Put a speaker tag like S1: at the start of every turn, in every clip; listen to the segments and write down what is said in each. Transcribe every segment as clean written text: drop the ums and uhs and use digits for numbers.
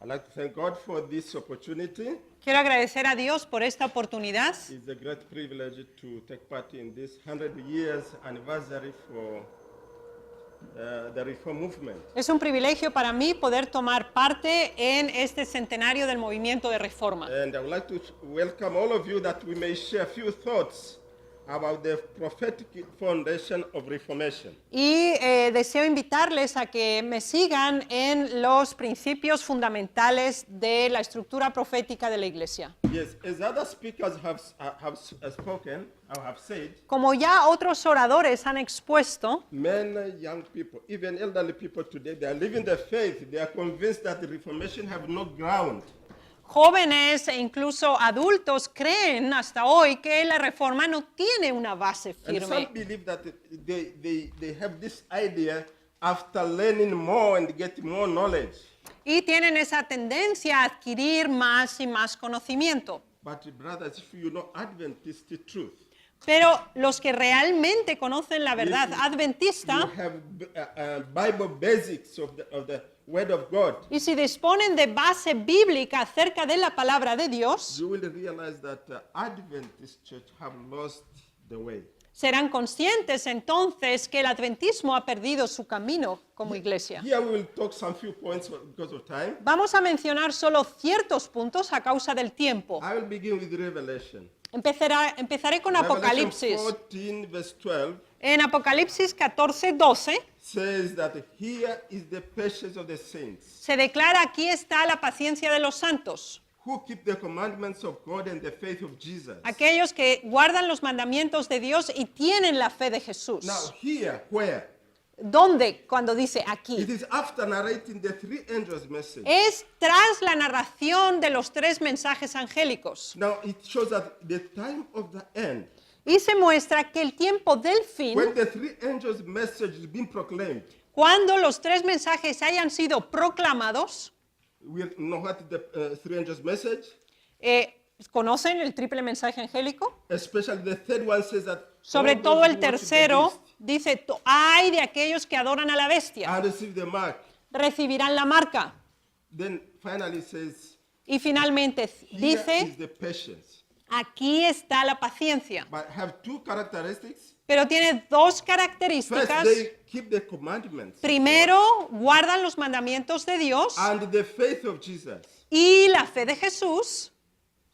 S1: I'd like to thank God for this opportunity.
S2: Quiero agradecer a Dios por esta oportunidad.
S1: It's a great privilege to take part in this 100 years anniversary for the Reform Movement.
S2: Es un privilegio para mí poder tomar parte en este centenario del movimiento de reforma.
S1: And I would like to welcome all of you that we may share a few thoughts about the prophetic foundation of Reformation.
S2: Y deseo invitarles a que me sigan en los principios fundamentales de la estructura profética de la Iglesia.
S1: Yes, as other speakers have spoken, or have said,
S2: Como ya otros oradores han expuesto,
S1: many young people, even elderly people today, they are living the faith. They are convinced that the Reformation have no ground.
S2: jóvenes e incluso adultos creen hasta hoy que la reforma no tiene una base
S1: And some
S2: firme.
S1: believe that they have this idea after learning more and getting more knowledge.
S2: Y tienen esa tendencia a adquirir más y más conocimiento.
S1: But brothers, if you know Adventist truth,
S2: Pero los que realmente conocen la verdad
S1: you
S2: adventista,
S1: have Bible basics of the Word of God,
S2: y si disponen de base bíblica acerca de la palabra de Dios,
S1: you will realize that Adventist church have lost the way.
S2: serán conscientes entonces que el adventismo ha perdido su camino como iglesia.
S1: Here we will talk some few points because of time.
S2: Vamos a mencionar solo ciertos puntos a causa del tiempo.
S1: I will begin with Revelation.
S2: Empezaré con
S1: Revelation
S2: Apocalipsis.
S1: 14 verse 12
S2: En Apocalipsis 14:12
S1: says that here is the patience of the saints,
S2: se declara: aquí está la paciencia de los santos,
S1: who keep the commandments of God and the faith of Jesus.
S2: aquellos que guardan los mandamientos de Dios y tienen la fe de Jesús.
S1: Now here, where?
S2: ¿Dónde? Cuando dice aquí.
S1: It is after narrating the three angels' message.
S2: Es tras la narración de los tres mensajes angélicos.
S1: Now it shows that the time of the end,
S2: Y se muestra que el tiempo del fin,
S1: when the three angels' message is being proclaimed,
S2: cuando los tres mensajes hayan sido proclamados,
S1: we know what the three angels' message.
S2: ¿conocen el triple mensaje angélico?
S1: Especially the third one says that
S2: Sobre
S1: all
S2: todo
S1: those
S2: el
S1: who worship the
S2: tercero
S1: beast
S2: dice: ay de aquellos que adoran a la bestia,
S1: and receive the mark.
S2: recibirán la marca.
S1: Then finally it says,
S2: Y finalmente
S1: here is
S2: dice:
S1: the patience.
S2: aquí está la paciencia.
S1: But have two characteristics.
S2: Pero tiene dos
S1: First,
S2: características.
S1: they keep the commandments
S2: Primero, guardan los mandamientos de Dios
S1: and the faith of Jesus.
S2: y la fe de Jesús.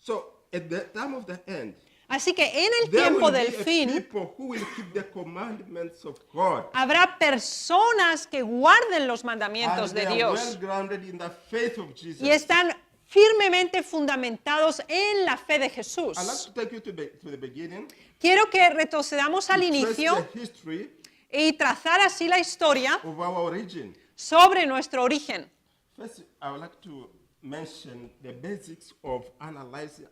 S1: So at the time of the end,
S2: Así que en el
S1: there
S2: tiempo
S1: will
S2: del
S1: be a
S2: fin
S1: people who will keep the commandments of God.
S2: habrá personas que guarden los mandamientos
S1: And
S2: de
S1: they are
S2: Dios
S1: well grounded in the faith of Jesus.
S2: y están firmemente fundamentados en la fe de Jesús.
S1: I'd like to take you to the beginning.
S2: Quiero que retrocedamos al
S1: Trace
S2: inicio
S1: the history
S2: y trazar así la historia
S1: of our origin.
S2: sobre nuestro origen.
S1: First, I would like to mention the basics of analyzing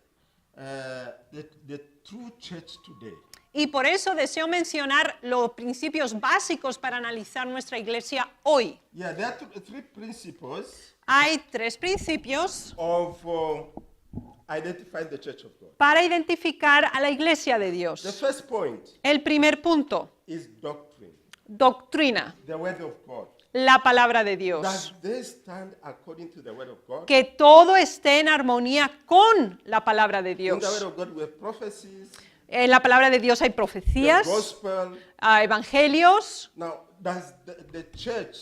S1: the true church today.
S2: Y por eso deseo mencionar los principios básicos para analizar nuestra iglesia hoy.
S1: Yeah, there are three principles
S2: Hay tres principios
S1: of identifying the church of God.
S2: para identificar a la iglesia de
S1: The
S2: Dios.
S1: first point
S2: El primer punto,
S1: is doctrine,
S2: doctrina,
S1: the word of God.
S2: la palabra de Dios.
S1: Does they stand according to the word of God?
S2: Que todo esté en armonía con la palabra de
S1: In the word
S2: Dios.
S1: of God we have prophecies,
S2: En la palabra de Dios hay
S1: the
S2: profecías,
S1: gospel.
S2: evangelios.
S1: Now, does the church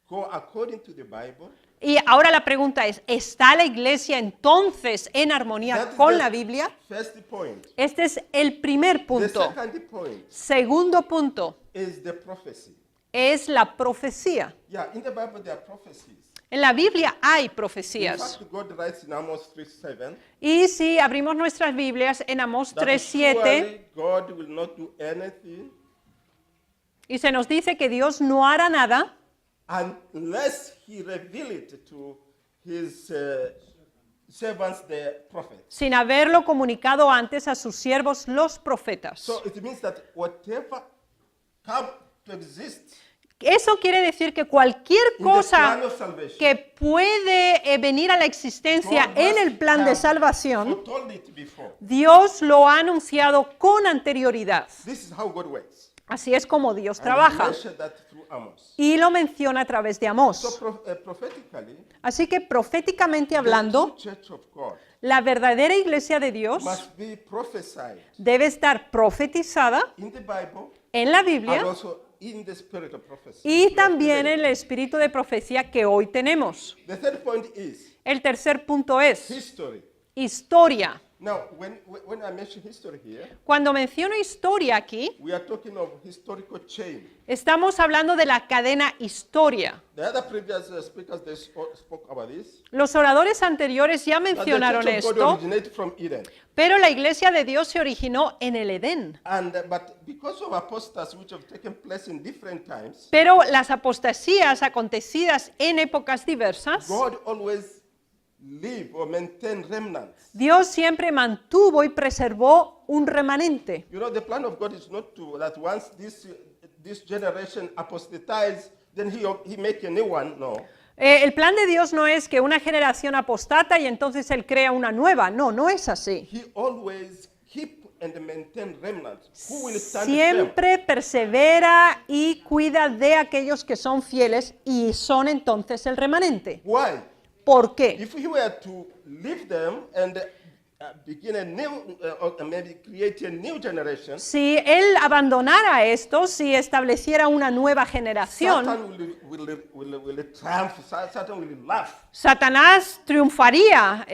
S1: go according to the Bible?
S2: Y ahora la pregunta es: ¿está la iglesia entonces en armonía
S1: That is
S2: con
S1: the
S2: la Biblia?
S1: first point.
S2: Este es el primer
S1: The
S2: punto.
S1: second point
S2: Segundo punto
S1: is the prophecy.
S2: es la profecía.
S1: Yeah, in the Bible there are prophecies.
S2: En la Biblia hay
S1: In
S2: profecías.
S1: fact, God writes in Amos 3:7
S2: Y si abrimos nuestras Biblias en Amós
S1: that
S2: 3:7,
S1: surely God will not do anything
S2: y se nos dice que Dios no hará nada
S1: unless He reveal it to His servants, the prophets.
S2: sin haberlo comunicado antes a sus siervos los profetas.
S1: So it means that whatever come to exist
S2: Eso quiere decir que cualquier
S1: in the
S2: cosa
S1: plan of salvation,
S2: que puede venir a la existencia
S1: God
S2: en
S1: must
S2: el plan de
S1: have
S2: salvación,
S1: foretold it before.
S2: Dios lo ha anunciado con anterioridad.
S1: This is how God works.
S2: Así es como Dios
S1: And he
S2: trabaja.
S1: mentioned that through Amos.
S2: Y lo menciona a través de
S1: So
S2: Amós.
S1: prophetically,
S2: Así que proféticamente
S1: the
S2: hablando,
S1: true church of God
S2: la verdadera iglesia de Dios
S1: must be prophesied
S2: debe estar profetizada
S1: in the Bible
S2: en la
S1: and
S2: Biblia
S1: also in the spirit of prophecy.
S2: y
S1: we have
S2: también
S1: today.
S2: en el espíritu de profecía que hoy tenemos.
S1: The third point is
S2: El tercer punto es
S1: history.
S2: historia.
S1: Now, when I mention history here,
S2: Cuando menciono historia aquí,
S1: we are talking of historical chain.
S2: estamos hablando de la cadena historia.
S1: The other previous speakers, they spoke about this.
S2: Los oradores anteriores ya
S1: That the
S2: mencionaron
S1: church of God
S2: esto,
S1: originated from Eden.
S2: pero la iglesia de Dios se originó en el Edén.
S1: But because of apostasy which have taken place in different times,
S2: Pero las apostasías acontecidas en épocas diversas,
S1: God always live or maintain remnants.
S2: Dios siempre mantuvo y preservó un remanente.
S1: You know, the plan of God is not to that once this generation apostatize, then he make a new one. No.
S2: El plan de Dios no es que una generación apostata y entonces Él crea una nueva. No, no es así.
S1: He always keep and maintain remnants. Who will stand firm?
S2: Siempre persevera y cuida de aquellos que son fieles y son entonces el remanente.
S1: Why?
S2: ¿Por qué?
S1: If he were to leave them and begin a new, or maybe create a new generation,
S2: Si Él abandonara esto, si estableciera una nueva generación,
S1: Satan will triumph. Satan will laugh.
S2: Satanás triunfaría,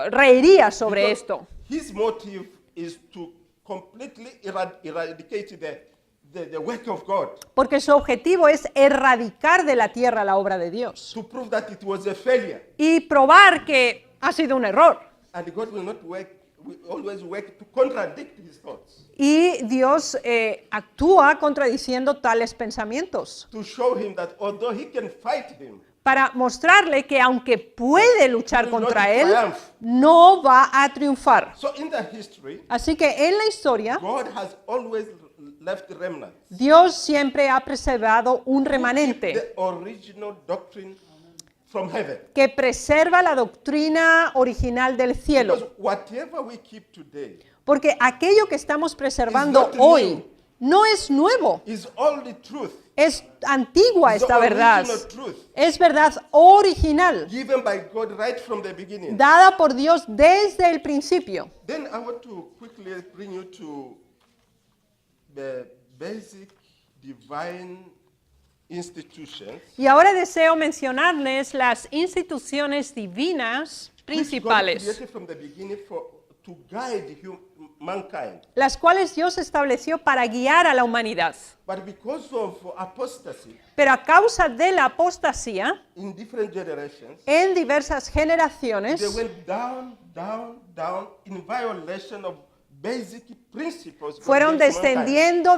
S2: reiría sobre
S1: Because
S2: esto.
S1: his motive is to completely eradicate the work of God,
S2: Porque su objetivo es erradicar de la tierra la obra de Dios
S1: to prove that it was a failure.
S2: y probar que ha sido un error.
S1: And God will not work, will always work to contradict his thoughts,
S2: Y Dios actúa contradiciendo tales pensamientos
S1: to show him that although he can fight him,
S2: para mostrarle que aunque puede luchar
S1: Will not
S2: contra él,
S1: triumph.
S2: no va a triunfar.
S1: so in the history,
S2: Así que en la historia,
S1: God has always left remnants.
S2: Dios siempre ha preservado un
S1: Keep
S2: remanente
S1: the original doctrine from heaven.
S2: que preserva la doctrina original del cielo.
S1: Because whatever we keep today
S2: Porque aquello que estamos preservando
S1: It's not
S2: hoy
S1: new.
S2: no es nuevo,
S1: is all the truth,
S2: es antigua
S1: It's
S2: esta
S1: the
S2: verdad.
S1: original truth
S2: Es verdad original,
S1: given by God right from the beginning.
S2: dada por Dios desde el principio.
S1: Then I want to quickly bring you to the basic divine institutions
S2: Y ahora deseo mencionarles las instituciones divinas
S1: which God
S2: principales,
S1: created from the beginning to guide mankind.
S2: las cuales Dios estableció para guiar a la humanidad.
S1: But because of apostasy
S2: Pero a causa de la apostasía,
S1: in different generations,
S2: en diversas generaciones,
S1: they went down in violation of basic principles. God
S2: fueron
S1: gave to mankind.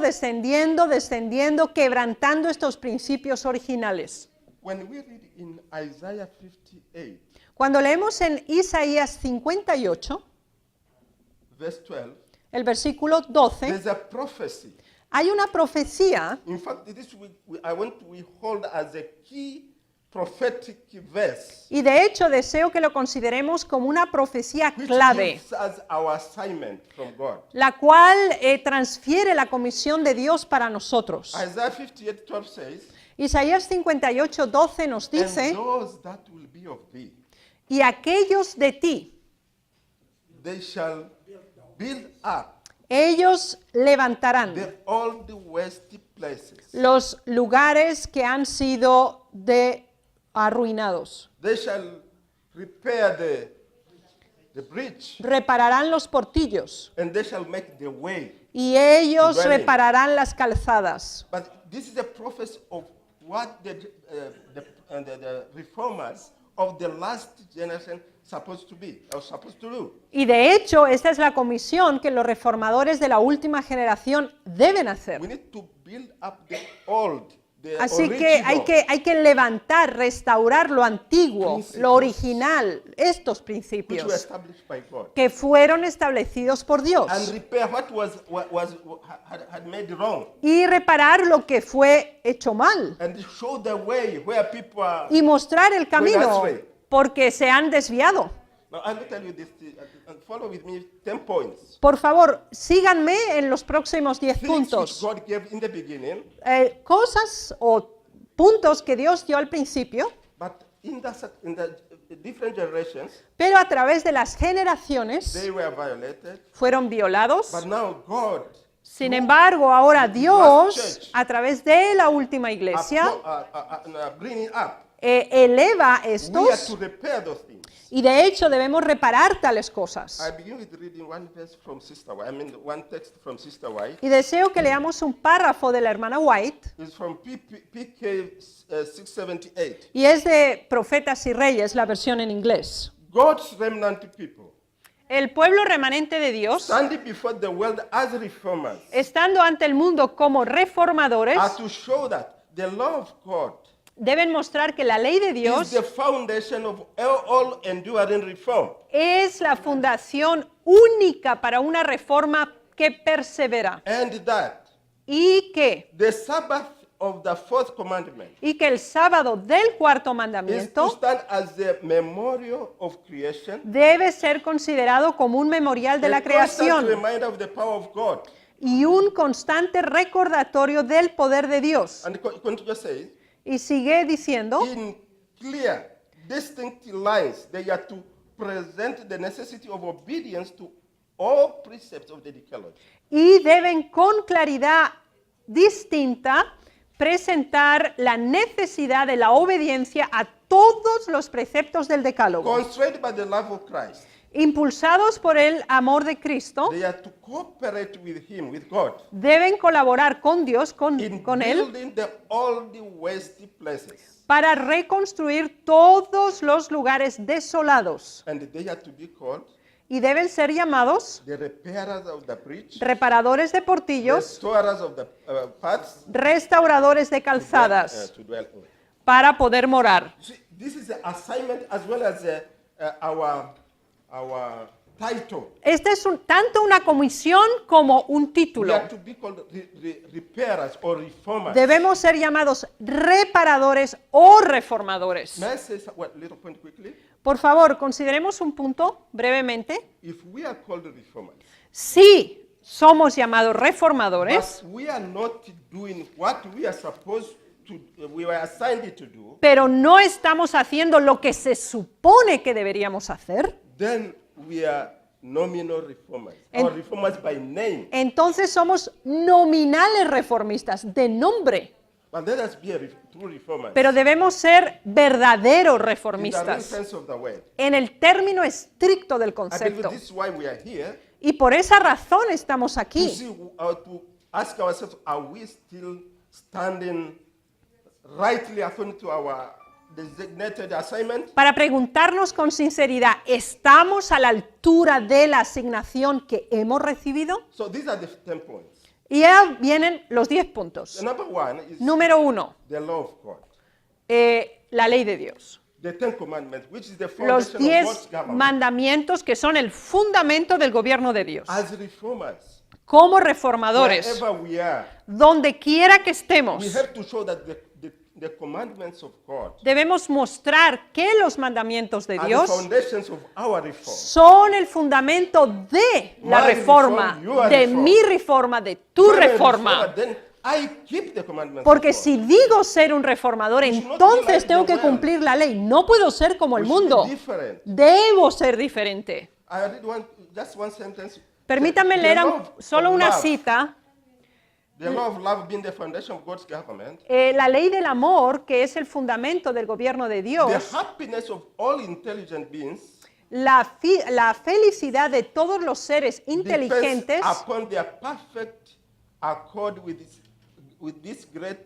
S2: descendiendo, quebrantando estos principios originales.
S1: When we read in Isaiah 58,
S2: Cuando leemos en Isaías 58,
S1: verse 12,
S2: el versículo 12,
S1: there's a prophecy.
S2: hay una profecía,
S1: In fact, this I want we hold as a key prophetic verse,
S2: y de hecho deseo que lo consideremos como una profecía
S1: which
S2: clave,
S1: gives us our assignment from God.
S2: la cual transfiere la comisión de Dios para nosotros.
S1: Isaiah 58:12 says,
S2: Isaías 58, 12 nos
S1: "And
S2: dice,
S1: those that will be of thee,
S2: y aquellos de ti,
S1: they shall build up
S2: ellos levantarán
S1: the old waste places.
S2: los lugares que han sido arruinados.
S1: They shall repair the bridge,
S2: Repararán los portillos
S1: and they shall make the way."
S2: y ellos
S1: Dwelling.
S2: repararán las calzadas.
S1: But this is a prophecy of what the reformers of the last generation supposed to be or supposed to do.
S2: Y de hecho, esta es la comisión que los reformadores de la última generación deben hacer.
S1: We need to build up the old, the
S2: Así que
S1: original,
S2: hay que levantar, restaurar lo antiguo,
S1: Principios.
S2: lo original, estos
S1: which were
S2: principios
S1: established by God,
S2: que fueron establecidos por
S1: and
S2: Dios.
S1: repair what had made wrong,
S2: Y reparar lo que fue hecho mal.
S1: and show the way where people are.
S2: Y mostrar el camino
S1: astray.
S2: porque se han desviado.
S1: Now, I will tell you this, and follow with me 10 points.
S2: Por favor, síganme en los próximos 10
S1: Things which
S2: puntos.
S1: God gave in the beginning,
S2: Cosas o puntos que Dios dio al principio,
S1: but in the different generations,
S2: pero a través de las generaciones
S1: they were violated.
S2: fueron violados.
S1: But now God,
S2: Sin embargo, ahora Dios,
S1: church,
S2: a través de la última iglesia,
S1: bringing up,
S2: eleva
S1: we are
S2: estos
S1: to repair those things.
S2: y de hecho debemos reparar tales cosas.
S1: I begin with reading one verse from Sister White. I mean, one text from Sister White.
S2: Y deseo que leamos un párrafo de la hermana White,
S1: It's from PK 678.
S2: y es de Profetas y Reyes, la versión en inglés.
S1: God's remnant people,
S2: El pueblo remanente de Dios,
S1: standing before the world as reformers,
S2: estando ante el mundo como
S1: are
S2: reformadores,
S1: to show that the law of God
S2: deben mostrar que la ley de
S1: is
S2: Dios
S1: the foundation of all enduring reform.
S2: es la fundación única para una reforma que persevera.
S1: And that
S2: Y que
S1: the Sabbath of the fourth commandment
S2: el sábado del cuarto
S1: is to
S2: mandamiento
S1: stand as the memorial of creation,
S2: debe ser considerado como un memorial de la
S1: a constant
S2: creación
S1: reminder of the power of God.
S2: y un constante recordatorio del poder de Dios.
S1: And continue to say,
S2: Y sigue diciendo,
S1: in clear, distinct lines, they are to present the necessity of obedience to all precepts of the Decalogue.
S2: y deben con claridad distinta presentar la necesidad de la obediencia a todos los preceptos del Decálogo.
S1: Constrained by the love of Christ,
S2: Impulsados por el amor de Cristo,
S1: they are to cooperate with Him, with God,
S2: deben colaborar con Dios, con Él,
S1: building all the waste places.
S2: para reconstruir todos los lugares desolados.
S1: And they are to be called
S2: Y deben ser llamados
S1: the repairers of the breach,
S2: reparadores de portillos,
S1: restorers of the paths,
S2: restauradores de calzadas,
S1: to dwell in.
S2: para poder morar.
S1: See, this is the assignment as well as our title.
S2: Esta es tanto una comisión como un
S1: We
S2: título.
S1: are to be called repairers or reformers.
S2: Debemos ser llamados reparadores o reformadores.
S1: May I say a little point quickly?
S2: Por favor, consideremos un punto brevemente.
S1: If we are called reformers,
S2: Si somos llamados reformadores,
S1: but we are not doing what we are supposed to, we were assigned to do,
S2: pero no estamos haciendo lo que se supone que deberíamos hacer,
S1: then we are nominal reformers,
S2: En-
S1: or reformers by name.
S2: entonces somos nominales reformistas de nombre,
S1: But let us be true reformers
S2: pero debemos ser verdaderos
S1: in the real
S2: reformistas
S1: sense of the word.
S2: en el término estricto del
S1: I believe
S2: concepto.
S1: this is why we are here,
S2: Y por esa razón estamos
S1: to
S2: aquí,
S1: see, to ask ourselves, are we still standing rightly according to our designated assignment?
S2: para preguntarnos con sinceridad, ¿estamos a la altura de la asignación que hemos recibido?
S1: So these are the 10 points.
S2: Y ya vienen los 10 puntos.
S1: The number one is
S2: Número 1,
S1: the law of God.
S2: la ley de Dios.
S1: The Ten Commandments, which is the
S2: Los
S1: foundation of
S2: 10
S1: God's government.
S2: mandamientos que son el fundamento del gobierno de Dios.
S1: As reformers,
S2: Como reformadores,
S1: wherever we are,
S2: donde quiera que
S1: we
S2: estemos,
S1: have to show that the commandments of God
S2: debemos mostrar que los mandamientos de
S1: are the
S2: Dios
S1: foundations of our reform.
S2: son el fundamento de la
S1: My
S2: reforma,
S1: reform, your
S2: de
S1: reform.
S2: mi reforma, de tu
S1: If I'm a
S2: reforma.
S1: reformer, then I keep the commandments
S2: Porque
S1: of God.
S2: si digo ser un reformador,
S1: should not be
S2: entonces
S1: like
S2: tengo
S1: the
S2: que
S1: world.
S2: cumplir la ley. No puedo ser como el
S1: We should be
S2: mundo.
S1: different.
S2: Debo ser diferente.
S1: I read just one sentence.
S2: Permítanme
S1: The
S2: leer
S1: law of
S2: solo una
S1: love,
S2: cita.
S1: The law of love being the foundation of God's government.
S2: La ley del amor, que es el fundamento del gobierno de
S1: The
S2: Dios,
S1: happiness of all intelligent beings
S2: la felicidad de todos los seres
S1: depends
S2: inteligentes
S1: upon their perfect accord with these great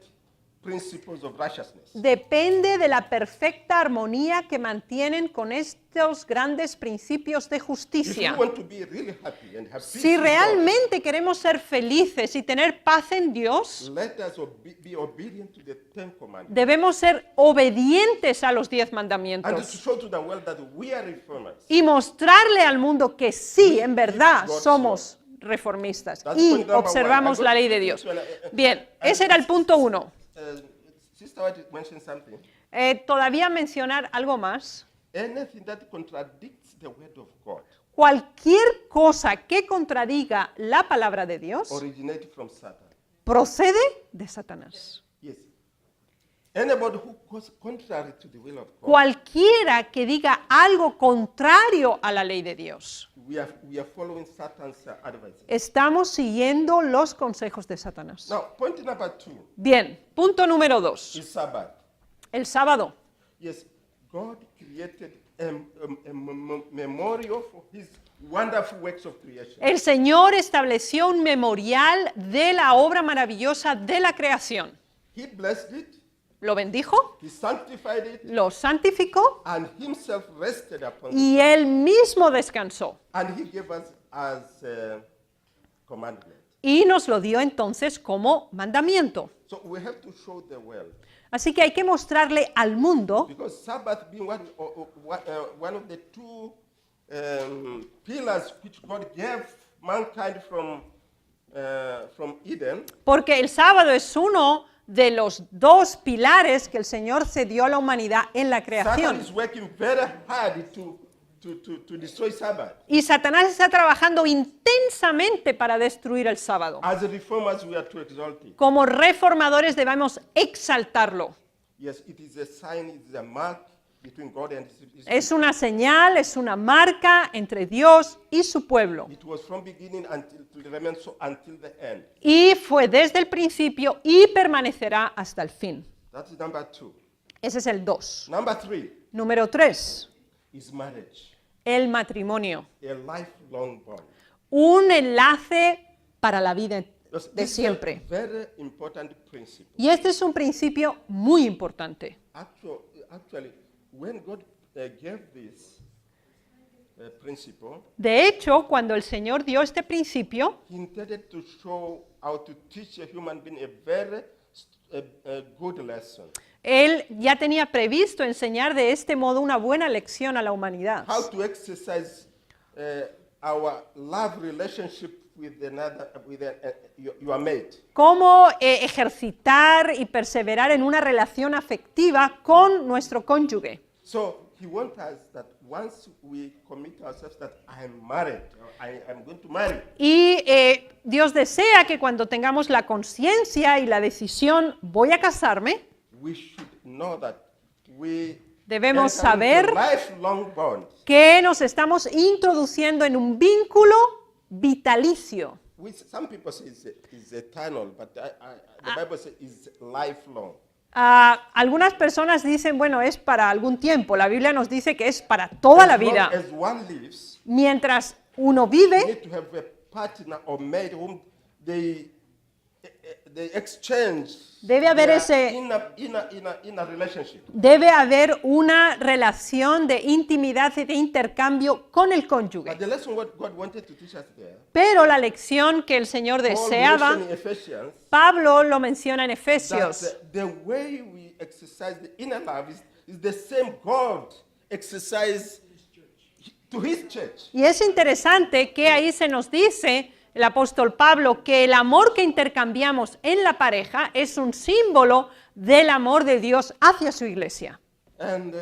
S1: principles of righteousness.
S2: depende de la perfecta armonía que mantienen con estos grandes principios de
S1: If
S2: justicia.
S1: you want to be really happy and have peace
S2: Si
S1: with God,
S2: realmente queremos ser felices y tener paz en Dios,
S1: let us be obedient to the Ten Commandments.
S2: debemos ser obedientes a los 10
S1: And to
S2: mandamientos
S1: show to the world that we are reformers.
S2: y mostrarle al mundo que sí, en verdad,
S1: God's
S2: somos reformistas
S1: That's
S2: y
S1: point number
S2: observamos
S1: one.
S2: la ley de Dios. Bien, ese era el punto 1.
S1: Sister White mentioned something.
S2: Todavía mencionar algo más.
S1: anything that contradicts the word of God
S2: Cualquier cosa que contradiga la palabra de Dios
S1: originates from Satan.
S2: procede de Satanás.
S1: Yes. Anybody who goes contrary to the will of God,
S2: Cualquiera que diga algo contrario a la ley de Dios,
S1: we are following Satan's advice.
S2: estamos siguiendo los consejos de Satanás.
S1: Now, point number 2
S2: Bien, punto número 2.
S1: is Sabbath.
S2: El sábado.
S1: Yes, God created a memorial for his wonderful works of creation.
S2: El Señor estableció un memorial de la obra maravillosa de la creación.
S1: He blessed it,
S2: Lo bendijo,
S1: he sanctified it,
S2: lo santificó
S1: and himself rested upon it.
S2: y Él mismo descansó.
S1: And he gave us as a commandment.
S2: Y nos lo dio entonces como mandamiento.
S1: So we have to show the world.
S2: Así que hay que mostrarle al mundo,
S1: Because Sabbath being one of the two pillars which God gave mankind from Eden,
S2: porque el sábado es uno de los dos pilares que el Señor cedió a la humanidad en la
S1: Satan
S2: creación.
S1: is working very hard to destroy Sabbath.
S2: Y Satanás está trabajando intensamente para destruir el sábado.
S1: As reformers, we are to exalt it.
S2: Como reformadores debemos exaltarlo.
S1: Yes, it is a sign, it is a mark between God and his
S2: Es una señal, es una marca entre Dios y su pueblo.
S1: It was from beginning until to remain so until the end.
S2: Y fue desde el principio y permanecerá hasta el fin.
S1: That is number 2.
S2: Ese es el 2.
S1: Number 3
S2: Número 3,
S1: is marriage,
S2: el matrimonio.
S1: a lifelong bond.
S2: Un enlace para la vida
S1: Yes,
S2: de
S1: this is
S2: siempre.
S1: a very important principle.
S2: Y este es un principio muy importante.
S1: Actually, when God gave this principle,
S2: De hecho, cuando el Señor dio este principio,
S1: he intended to show how to teach a human being a very good lesson.
S2: Él ya tenía previsto enseñar de este modo una buena lección a la humanidad.
S1: How to exercise our love relationship with another, with your mate.
S2: Cómo ejercitar y perseverar en una relación afectiva con nuestro cónyuge.
S1: So he wants us that once we commit ourselves that I am married, or I am going to marry,
S2: Y Dios desea que cuando tengamos la conciencia y la decisión, voy a casarme,
S1: we should know that we
S2: Debemos
S1: enter into
S2: saber
S1: a lifelong bond.
S2: que nos estamos introduciendo en un vínculo vitalicio.
S1: Some people say it's eternal, but the Bible says it's lifelong.
S2: Algunas personas dicen, bueno, es para algún tiempo. La Biblia nos dice que es para toda la vida.
S1: As one lives,
S2: Mientras uno
S1: you
S2: vive,
S1: need to have a partner or mate whom they exchange.
S2: Debe haber
S1: their
S2: ese-
S1: inner relationship.
S2: debe haber una relación de intimidad y de intercambio con el
S1: But
S2: cónyuge.
S1: the lesson what God wanted to teach us there,
S2: Pero la lección que el Señor
S1: Paul
S2: deseaba,
S1: mentioned in Ephesians,
S2: Pablo lo menciona en
S1: that
S2: Efesios,
S1: the way we exercise the inner love is the same God exercise to his church.
S2: y es interesante que ahí se nos dice, el apóstol Pablo, que el amor que intercambiamos en la pareja es un símbolo del amor de Dios hacia su iglesia.
S1: And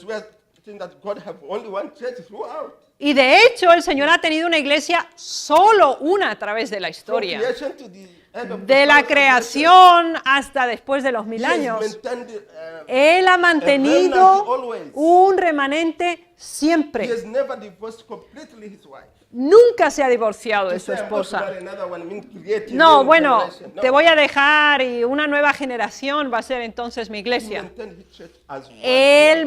S1: we are saying that God have only one church throughout.
S2: Y de hecho, el Señor ha tenido una iglesia solo una a través de la
S1: From
S2: historia.
S1: creation to the end of
S2: De
S1: the
S2: la
S1: world,
S2: creación hasta después de los 1000
S1: He has
S2: años.
S1: maintained,
S2: Él ha mantenido
S1: always.
S2: un remanente
S1: he
S2: siempre.
S1: has never divorced completely his wife.
S2: Nunca se ha divorciado de
S1: To
S2: su
S1: say, I'm going to
S2: esposa.
S1: marry another one means creating
S2: No,
S1: new
S2: bueno,
S1: generation. No.
S2: te voy a dejar y una nueva generación va a ser entonces mi
S1: He
S2: iglesia.
S1: maintained his church as one.
S2: Él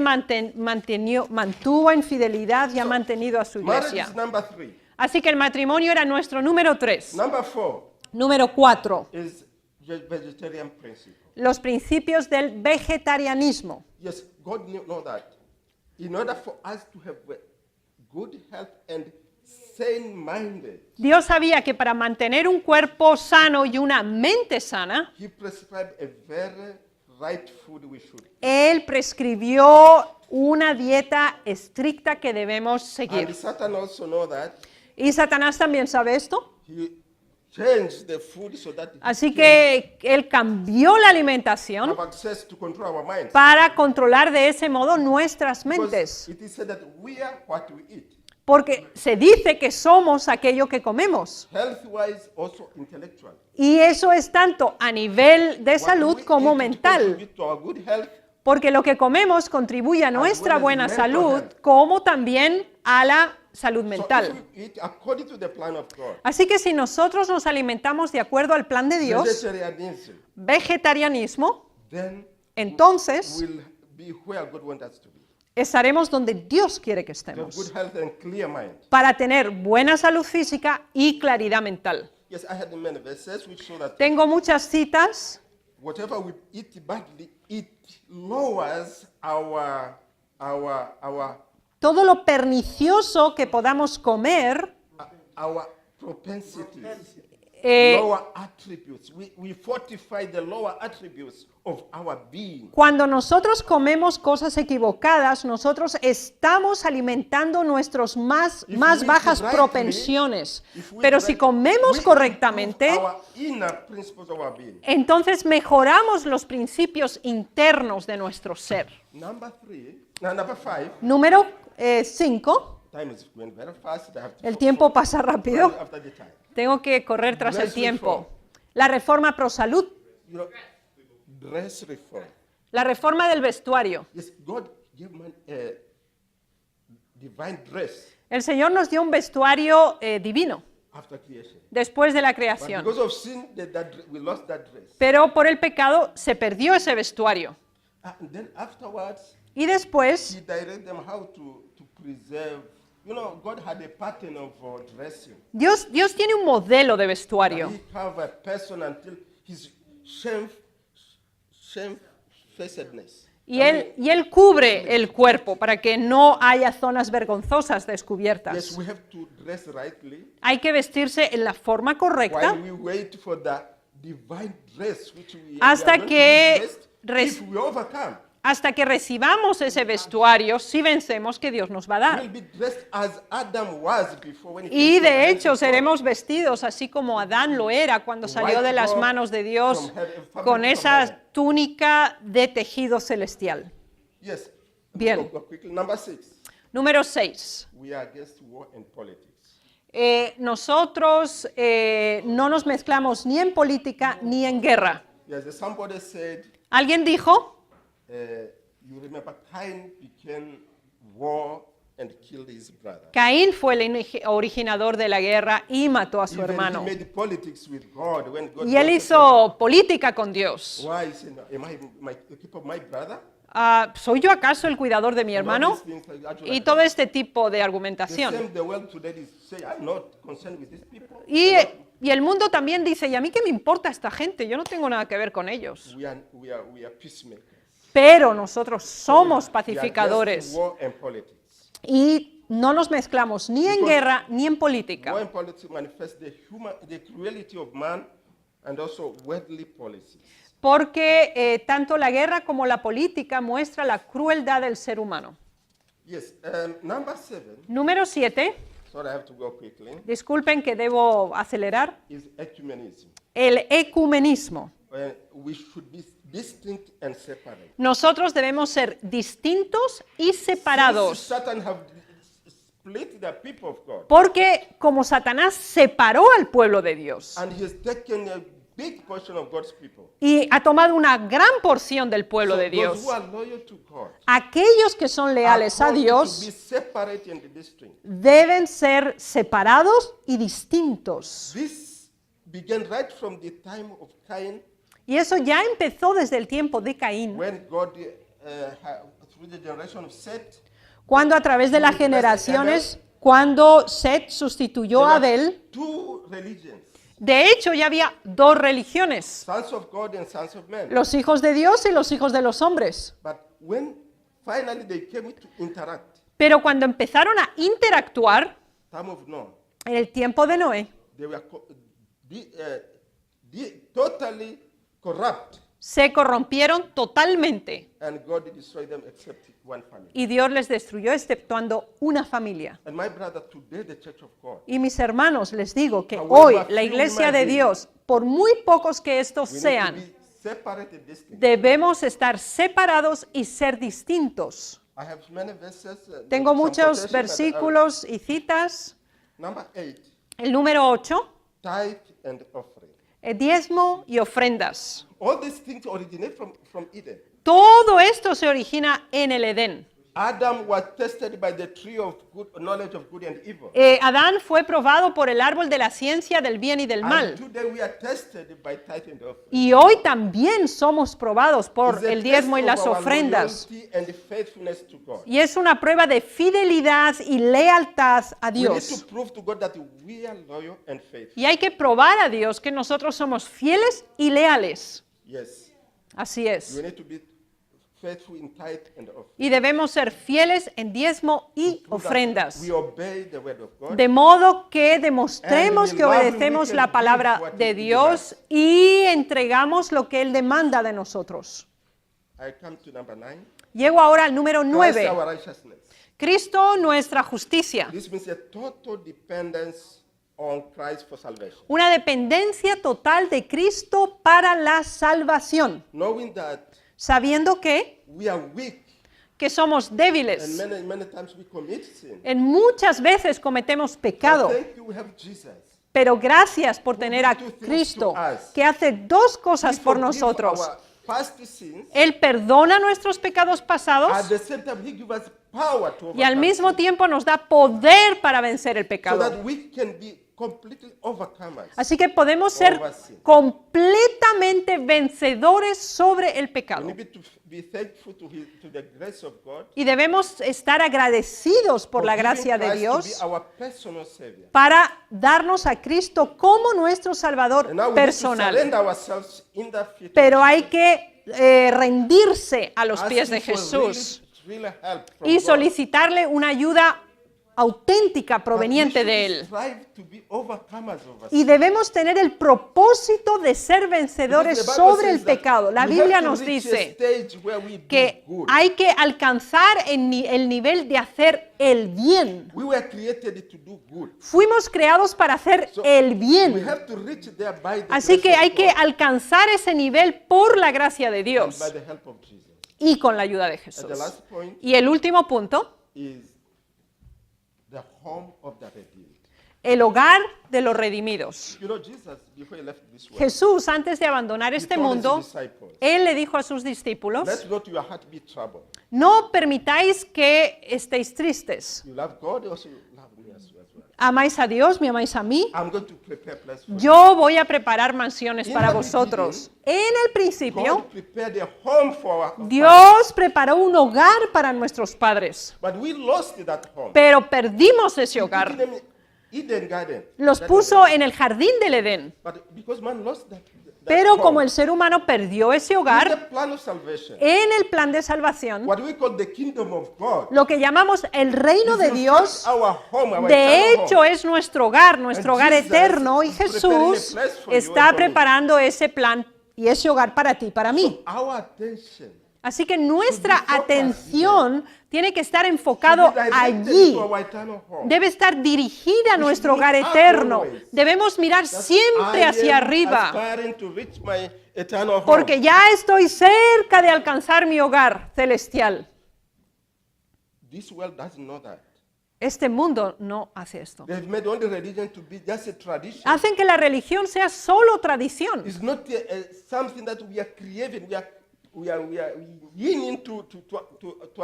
S2: mantuvo en fidelidad y ha mantenido a su
S1: Marriage
S2: iglesia.
S1: is number 3.
S2: Así que el matrimonio era nuestro número 3.
S1: Number 4
S2: Número 4.
S1: is the vegetarian principle.
S2: Los principios del vegetarianismo.
S1: Yes, God know that. In order for us to have good health and sane-minded,
S2: Dios sabía que para mantener un cuerpo sano y una mente sana,
S1: He prescribed a very right food we should eat.
S2: Él prescribió una dieta estricta que debemos
S1: And
S2: seguir.
S1: Satan also know that.
S2: ¿Y Satanás también sabe esto?
S1: He change the food so that it
S2: Así
S1: can
S2: que Él cambió la alimentación
S1: have access to control our minds.
S2: para controlar de ese modo nuestras
S1: Because
S2: mentes.
S1: it is said that we are what we eat.
S2: Porque se dice que somos aquello que comemos.
S1: Health-wise, also intellectual.
S2: Y eso es tanto a nivel de
S1: What
S2: salud
S1: we
S2: como
S1: eat
S2: mental.
S1: contribute to our good health,
S2: Porque lo que comemos contribuye a nuestra
S1: well as
S2: buena
S1: mental
S2: salud
S1: health.
S2: como también a la salud
S1: So
S2: mental.
S1: if we eat according to the plan of God,
S2: Así que si nosotros nos alimentamos de acuerdo al plan de Dios,
S1: vegetarianism,
S2: vegetarianismo,
S1: then
S2: entonces
S1: will be where God wants us to be.
S2: estaremos donde Dios quiere que
S1: To have good
S2: estemos,
S1: health and clear mind.
S2: para tener buena salud física y claridad mental.
S1: Yes, I had many verses which show that
S2: Tengo muchas citas.
S1: whatever we eat badly, it lowers our
S2: Todo lo pernicioso que podamos comer,
S1: propensities,
S2: eh,
S1: lower attributes. We fortify the lower attributes of our being.
S2: cuando nosotros comemos cosas equivocadas, nosotros estamos alimentando nuestras más
S1: If we
S2: bajas
S1: rightly-
S2: propensiones.
S1: if we
S2: Pero si
S1: right-
S2: comemos
S1: we
S2: correctamente,
S1: improve our inner principles of our being.
S2: entonces mejoramos los principios internos de nuestro ser.
S1: Number five.
S2: Número 5.
S1: Time is going very fast. I have to
S2: El tiempo pasa rápido.
S1: run after the time.
S2: Tengo que correr tras el
S1: Dress
S2: tiempo.
S1: reform.
S2: La reforma pro salud,
S1: You know, dress reform.
S2: la reforma del vestuario.
S1: Yes, God gave man a divine dress
S2: El Señor nos dio un vestuario divino
S1: after creation.
S2: después de la
S1: But
S2: creación.
S1: because of sin, we lost that dress.
S2: Pero por el pecado se perdió ese vestuario.
S1: And then afterwards,
S2: Y después
S1: He directed them how to preserve. You know, God had a pattern of dressing.
S2: Dios tiene un modelo de vestuario.
S1: He have a person until his shamefacedness.
S2: Y él cubre el cuerpo para que no haya zonas vergonzosas
S1: Yes,
S2: descubiertas.
S1: we have to dress rightly
S2: Hay que vestirse en la forma correcta
S1: while we wait for the divine dress which we
S2: Hasta
S1: are going to
S2: que
S1: be dressed if we overcome.
S2: hasta que recibamos ese vestuario, si vencemos, que Dios nos va a dar.
S1: We'll be dressed as Adam was before when he
S2: Y
S1: came from the
S2: de
S1: hands
S2: hecho
S1: of God.
S2: seremos vestidos así como Adán lo era cuando salió de las manos de Dios con esa túnica de tejido celestial.
S1: Yes.
S2: Bien.
S1: Go quickly. Number 6.
S2: Número 6.
S1: We are against war and politics.
S2: Nosotros no nos mezclamos ni en política ni en guerra.
S1: Yes, somebody said,
S2: Alguien dijo,
S1: you remember Cain began war and killed his brother.
S2: Caín fue el originador de la guerra y mató a su
S1: Even
S2: hermano.
S1: he made politics with God when God
S2: Y él
S1: wanted
S2: hizo política con Dios.
S1: to- Why? He said, am I the keeper of my brother?
S2: ¿Soy yo acaso el cuidador de mi hermano?
S1: All these things like that,
S2: Y
S1: like
S2: todo
S1: that.
S2: este tipo de
S1: The
S2: argumentación.
S1: same the world today is say, I'm not concerned with these people.
S2: Y el mundo también dice, ¿y a mí qué me importa esta gente? Yo no tengo nada que ver con ellos.
S1: We are peacemakers.
S2: Pero nosotros somos
S1: We are
S2: pacificadores
S1: against war and politics.
S2: y no nos mezclamos ni en guerra ni en
S1: War
S2: política.
S1: and politics manifest the cruelty of man and also worldly policies.
S2: Porque tanto la guerra como la política muestra la crueldad del ser humano.
S1: Yes. Number 7.
S2: Número 7,
S1: Sorry, I have to go quickly.
S2: disculpen que debo acelerar,
S1: Is ecumenism.
S2: el ecumenismo.
S1: We should be distinct and separate.
S2: Nosotros debemos ser distintos y
S1: Since
S2: separados.
S1: Satan have split the people of God,
S2: Porque como Satanás separó al pueblo de Dios
S1: and he has taken a big portion of God's people.
S2: y ha tomado una gran porción del pueblo
S1: So
S2: de
S1: those
S2: Dios,
S1: who are loyal to God
S2: aquellos que son
S1: are
S2: leales a
S1: called to be
S2: Dios
S1: separate and distinct.
S2: deben ser separados y distintos.
S1: This began right from the time of Cain,
S2: Y eso ya empezó desde el tiempo de Caín,
S1: when God, through the generation of Seth,
S2: cuando a través de las generaciones, cuando Set sustituyó a
S1: there
S2: Abel,
S1: were two religions,
S2: de hecho ya había dos religiones,
S1: sons of God and sons of men.
S2: los hijos de Dios y los hijos de los hombres.
S1: But when finally they came to interact,
S2: Pero cuando empezaron a interactuar,
S1: time of Noah,
S2: en el tiempo de Noé,
S1: they were totally corrupt.
S2: se corrompieron totalmente
S1: and God destroyed them except one family.
S2: y Dios les destruyó exceptuando una familia.
S1: And my brother, today the Church of God,
S2: Y mis hermanos, les digo que
S1: However
S2: hoy
S1: few
S2: la iglesia de
S1: might be,
S2: Dios, por muy pocos que estos
S1: we need
S2: sean,
S1: to be separated distinct.
S2: debemos estar separados y ser distintos.
S1: I have many verses.
S2: Tengo
S1: some
S2: muchos
S1: quotations that
S2: versículos y citas.
S1: Number 8,
S2: El número 8,
S1: tithe and offering.
S2: diezmo y ofrendas.
S1: All these things originate from Eden.
S2: Todo esto se origina en el Edén.
S1: Adam was tested by the tree of good knowledge of good and evil.
S2: Adán fue probado por el árbol de la ciencia del bien y del
S1: And
S2: mal.
S1: today we are tested by tithe and offering.
S2: Y hoy también somos probados por
S1: It's a
S2: el diezmo y
S1: test
S2: las
S1: of our
S2: ofrendas.
S1: loyalty and faithfulness to God.
S2: Y es una prueba de fidelidad y lealtad a
S1: We need
S2: Dios.
S1: to prove to God that we are loyal and faithful.
S2: Y hay que probar a Dios que nosotros somos fieles y leales.
S1: Yes.
S2: Así
S1: We
S2: es.
S1: need to be faithful in tithe and offering.
S2: Y debemos ser fieles en diezmo y
S1: Prove that
S2: ofrendas.
S1: We obey the word of God.
S2: De modo que demostremos
S1: And
S2: que
S1: we love
S2: obedecemos
S1: we
S2: la
S1: can
S2: palabra
S1: give what
S2: de
S1: he
S2: Dios y entregamos lo que Él demanda de nosotros.
S1: I come to number 9.
S2: Llego ahora al número
S1: Christ
S2: 9.
S1: our righteousness.
S2: Cristo, nuestra justicia.
S1: This means a total dependence on Christ for salvation.
S2: Una dependencia total de Cristo para la salvación.
S1: Knowing that
S2: Sabiendo
S1: we are weak
S2: que somos
S1: and
S2: débiles.
S1: many times we commit sin.
S2: En muchas veces cometemos pecado.
S1: But thank you, we have Jesus.
S2: Pero gracias por tener a Cristo, que hace dos cosas
S1: He
S2: por
S1: forgives
S2: nosotros.
S1: our past sins.
S2: Él perdona nuestros pecados
S1: At
S2: pasados
S1: the same time, He gives us power to
S2: y al
S1: overcome
S2: mismo
S1: sin,
S2: tiempo nos da poder para vencer el
S1: so
S2: pecado.
S1: that we can be completely overcomers.
S2: Así que podemos ser
S1: Over sin.
S2: completamente vencedores sobre el
S1: We
S2: pecado.
S1: need to be thankful to the grace of God.
S2: Y debemos estar agradecidos por la
S1: for giving
S2: gracia de
S1: Christ to
S2: Dios
S1: be our personal Savior.
S2: para darnos a Cristo como nuestro Salvador
S1: And now we need to
S2: personal.
S1: surrender ourselves in the feet of
S2: Pero hay
S1: Jesus.
S2: que rendirse a los pies de
S1: Asking for
S2: Jesús
S1: really help from
S2: y
S1: God.
S2: solicitarle una ayuda auténtica
S1: But we
S2: proveniente
S1: should
S2: de Él.
S1: strive to be overcomers over
S2: Y
S1: sin.
S2: debemos tener el propósito de ser vencedores
S1: Because the Bible
S2: sobre el
S1: says that
S2: pecado. La
S1: we
S2: Biblia
S1: have to
S2: nos
S1: reach a
S2: dice
S1: stage where we do
S2: que
S1: good.
S2: hay que alcanzar el nivel de hacer el bien.
S1: We were created to do good.
S2: Fuimos creados para hacer
S1: So,
S2: el
S1: We
S2: bien.
S1: have to reach there by the
S2: Así
S1: grace
S2: que
S1: of
S2: hay que
S1: God
S2: alcanzar ese nivel por la gracia de
S1: and by
S2: Dios
S1: the help of Jesus.
S2: y con la ayuda de
S1: And the
S2: Jesús.
S1: last point
S2: Y el último punto,
S1: is the home of the redeemed.
S2: el hogar de los redimidos.
S1: You know, Jesus, before he left this world,
S2: Jesús, antes de abandonar este
S1: told his
S2: mundo,
S1: disciples,
S2: Él le dijo a sus discípulos,
S1: let not your heart be troubled.
S2: no permitáis que estéis tristes.
S1: You love God, you also love me as well.
S2: Amáis a Dios, me amáis a mí.
S1: I'm going to prepare a place for you.
S2: Yo voy a preparar mansiones
S1: In
S2: para
S1: the
S2: vosotros. En el
S1: God
S2: principio,
S1: prepared a home for our
S2: Dios preparó un hogar para nuestros padres,
S1: but we lost that home.
S2: pero perdimos ese
S1: He put
S2: hogar.
S1: them in Eden Garden.
S2: Los
S1: Garden
S2: puso
S1: Garden.
S2: en el jardín del Edén.
S1: But because man lost that
S2: Pero
S1: home,
S2: como el ser humano perdió ese
S1: in
S2: hogar,
S1: the plan of salvation,
S2: en el plan de salvación,
S1: what we call the kingdom of God,
S2: lo que llamamos el reino
S1: is
S2: de
S1: in fact
S2: Dios,
S1: our home, our
S2: de
S1: eternal
S2: hecho
S1: home.
S2: es nuestro hogar, nuestro
S1: And
S2: hogar
S1: Jesus
S2: eterno, y
S1: is preparing a
S2: Jesús
S1: place for you
S2: está
S1: and for me.
S2: preparando ese plan y ese hogar para ti, para mí.
S1: Our attention
S2: Así que nuestra
S1: focused
S2: atención tiene que estar enfocado
S1: should be directed
S2: allí.
S1: to our eternal home.
S2: Debe estar dirigida a
S1: We
S2: nuestro
S1: should
S2: hogar
S1: look up
S2: eterno.
S1: always.
S2: Debemos mirar
S1: That
S2: siempre
S1: I
S2: hacia
S1: am
S2: arriba,
S1: aspiring to reach my eternal home.
S2: porque ya estoy cerca de alcanzar mi hogar celestial.
S1: This world doesn't know that.
S2: Este mundo no hace esto.
S1: They've made only religion to be just a tradition.
S2: Hacen que la religión sea solo tradición.
S1: It's not something that we are creating, we are yearning to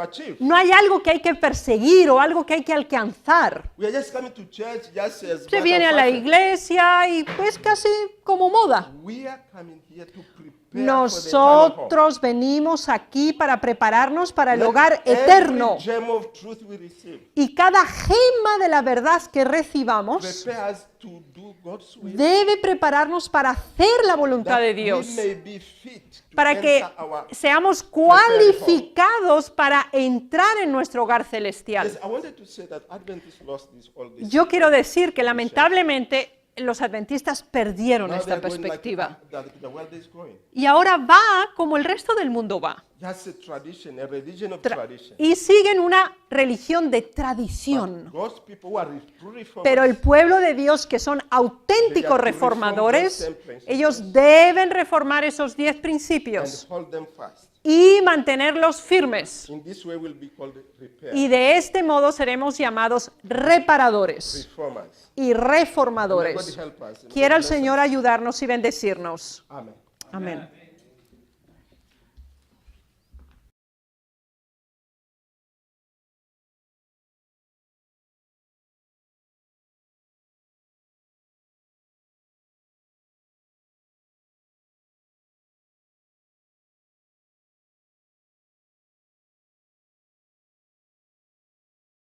S1: achieve.
S2: No hay algo que hay que perseguir o algo que hay que alcanzar.
S1: We are just coming to church just as
S2: Se
S1: matter
S2: viene
S1: of
S2: a la
S1: fashion.
S2: iglesia y pues casi como moda.
S1: We are coming here to prepare for the eternal home.
S2: Nosotros venimos aquí para prepararnos para el
S1: Let
S2: hogar
S1: every
S2: eterno.
S1: gem of truth we receive
S2: Y cada gema de la verdad que recibamos
S1: prepare us to do God's will,
S2: debe prepararnos para hacer la voluntad
S1: that
S2: de
S1: we
S2: Dios,
S1: may be fit to
S2: para que
S1: enter our
S2: seamos cualificados para entrar en nuestro hogar celestial.
S1: Yes, I wanted to say that Adventists lost this all this.
S2: Yo quiero decir que lamentablemente los adventistas perdieron
S1: Now
S2: esta
S1: they're going like
S2: perspectiva.
S1: the world is going.
S2: Y ahora va como el resto del mundo va.
S1: That's a tradition, a religion of
S2: Tra-
S1: tradition.
S2: y siguen una religión de tradición.
S1: God's people who are true reformers,
S2: Pero el pueblo de Dios, que son auténticos reformadores, ellos deben reformar esos 10
S1: and
S2: principios
S1: hold them fast.
S2: y mantenerlos firmes.
S1: In this way, we'll be called repair,
S2: Y de este modo seremos llamados reparadores
S1: reformers.
S2: y
S1: May God
S2: reformadores.
S1: help us.
S2: Quiera el
S1: Bless us.
S2: Señor ayudarnos y bendecirnos.
S1: Amen.
S2: Amén.